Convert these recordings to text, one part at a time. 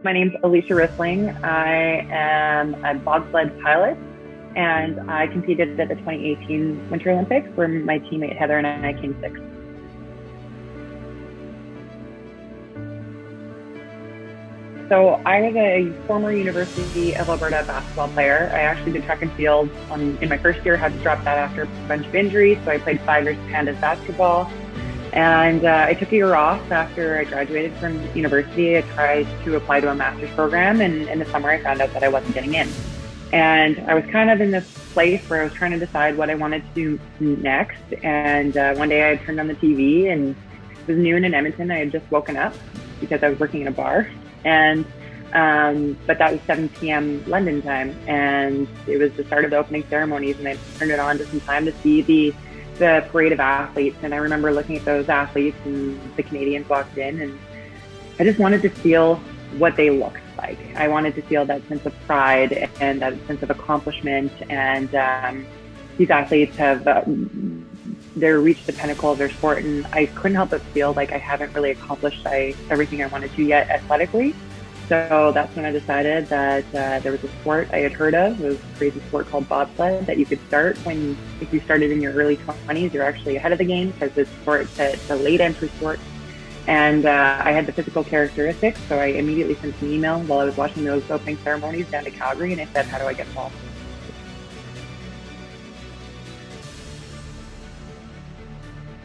My name's Alysia Rissling. I am a bobsled pilot, and I competed at the 2018 Winter Olympics where my teammate Heather and I came sixth. So I was a former University of Alberta basketball player. I actually did track and field in my first year, had to drop that after a bunch of injuries. So I played 5 years of Canada's basketball. And I took a year off after I graduated from university. I tried to apply to a master's program, and in the summer I found out that I wasn't getting in. And I was kind of in this place where I was trying to decide what I wanted to do next. And one day I turned on the TV, and it was noon in Edmonton. I had just woken up because I was working in a bar. And but that was 7 p.m. London time, and it was the start of the opening ceremonies, and I turned it on just in time to see the parade of athletes. And I remember looking at those athletes, and the Canadians walked in, and I just wanted to feel what they looked like. I wanted to feel that sense of pride and that sense of accomplishment. And these athletes have they're reached the pinnacle of their sport, and I couldn't help but feel like I haven't really accomplished everything I wanted to yet athletically. So that's when I decided that there was a sport I had heard of. It was a crazy sport called bobsled that you could start if you started in your early 20s, you're actually ahead of the game because it's a late entry sport. And I had the physical characteristics, so I immediately sent an email while I was watching those opening ceremonies down to Calgary, and I said, how do I get involved?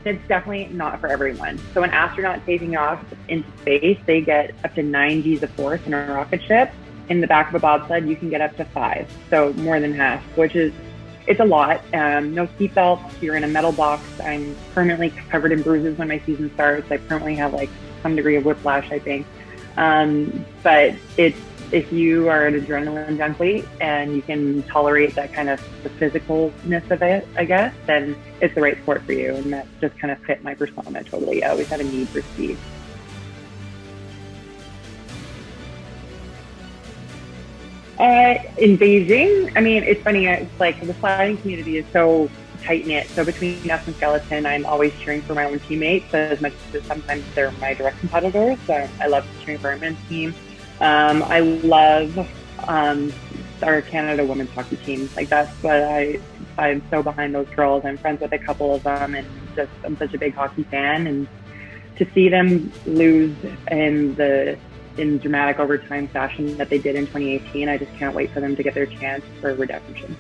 It's definitely not for everyone. So an astronaut taking off into space, they get up to 9 Gs of force in a rocket ship. In the back of a bobsled, you can get up to 5, so more than half, it's a lot. No seatbelts, you're in a metal box. I'm permanently covered in bruises when my season starts. I permanently have some degree of whiplash, I think. But if you are an adrenaline junkie and you can tolerate that kind of the physicalness of it, I guess, then it's the right sport for you. And that just kind of fit my persona totally. I always had a need for speed. In Beijing, I mean, it's funny. It's like the sliding community is so tight knit. So between us and skeleton, I'm always cheering for my own teammates as much as sometimes they're my direct competitors. So I love cheering for our men's team. I love our Canada women's hockey team. That's what I'm so behind those girls. I'm friends with a couple of them, and I'm such a big hockey fan. And to see them lose in dramatic overtime fashion that they did in 2018, I just can't wait for them to get their chance for redemption.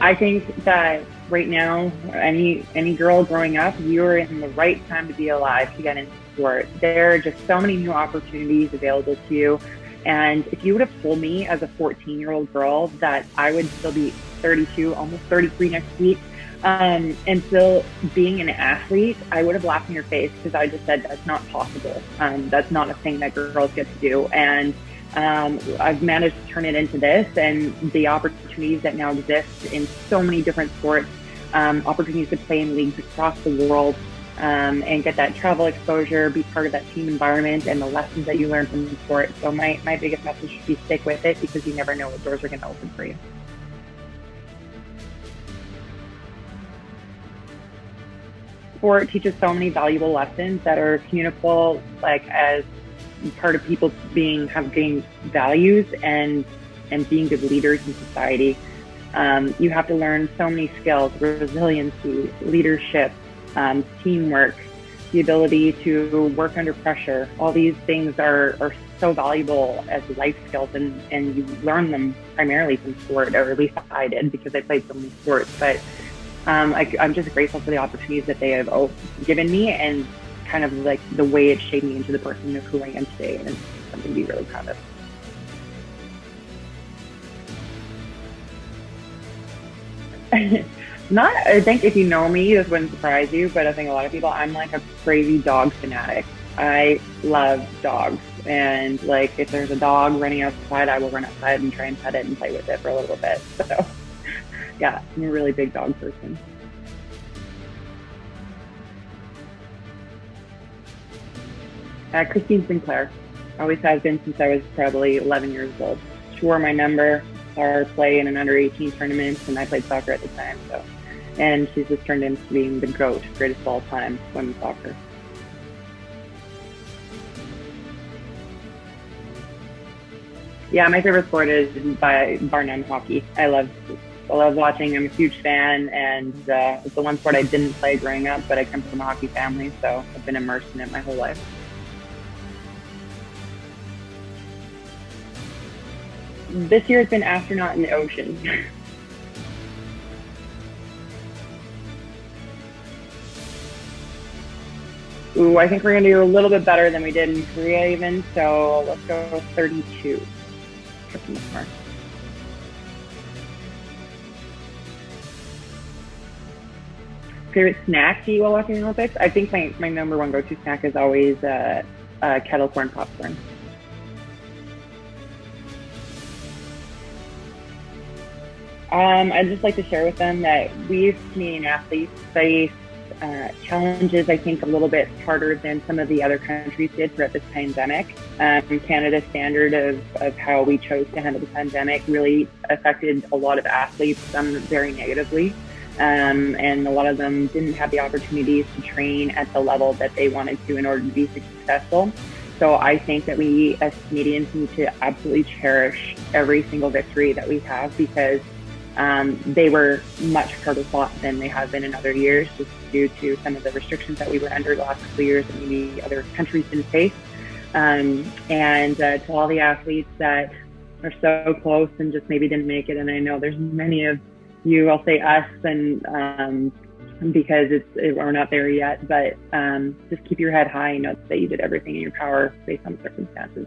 I think that right now, any girl growing up, you're in the right time to be alive to get into sport. There are just so many new opportunities available to you. And if you would have told me as a 14-year-old girl that I would still be 32, almost 33 next week, and still being an athlete, I would have laughed in your face because I just said that's not possible. That's not a thing that girls get to do. And I've managed to turn it into this, and the opportunities that now exist in so many different sports, opportunities to play in leagues across the world, and get that travel exposure, be part of that team environment, and the lessons that you learn from the sport. So my biggest message should be stick with it, because you never know what doors are going to open for you. Sport teaches so many valuable lessons that are communicable, as part of people having values and being good leaders in society. You have to learn so many skills: resiliency, leadership, teamwork, the ability to work under pressure. All these things are so valuable as life skills, and you learn them primarily from sport, or at least I did, because I played so many sports. But I'm just grateful for the opportunities that they have given me, and kind of the way it shaped me into the person of who I am today, and it's something to be really proud of. I think if you know me, this wouldn't surprise you, but I think a lot of people, I'm like a crazy dog fanatic. I love dogs, and if there's a dog running outside, I will run outside and try and pet it and play with it for a little bit. So yeah, I'm a really big dog person. Christine Sinclair, always has been since I was probably 11 years old. She wore my number, saw her play in an under-18 tournament, and I played soccer at the time. And she's just turned into being the GOAT, greatest of all time, women's soccer. Yeah, my favorite sport is by bar none hockey. I love watching. I'm a huge fan, and it's the one sport I didn't play growing up, but I come from a hockey family, so I've been immersed in it my whole life. This year has been astronaut in the ocean. Ooh, I think we're gonna do a little bit better than we did in Korea even. So let's go 32. Trip to Mars. Favorite snack to eat while watching the Olympics? I think my number one go-to snack is always kettle corn popcorn. I'd just like to share with them that we Canadian athletes face challenges, I think, a little bit harder than some of the other countries did throughout this pandemic. Canada's standard of how we chose to handle the pandemic really affected a lot of athletes, some very negatively. And a lot of them didn't have the opportunities to train at the level that they wanted to in order to be successful. So I think that we as Canadians need to absolutely cherish every single victory that we have, because they were much harder fought than they have been in other years, just due to some of the restrictions that we were under the last couple of years that maybe other countries didn't face. And to all the athletes that are so close and just maybe didn't make it, and I know there's many of you, I'll say us, and because we're not there yet, but just keep your head high and know that you did everything in your power based on the circumstances.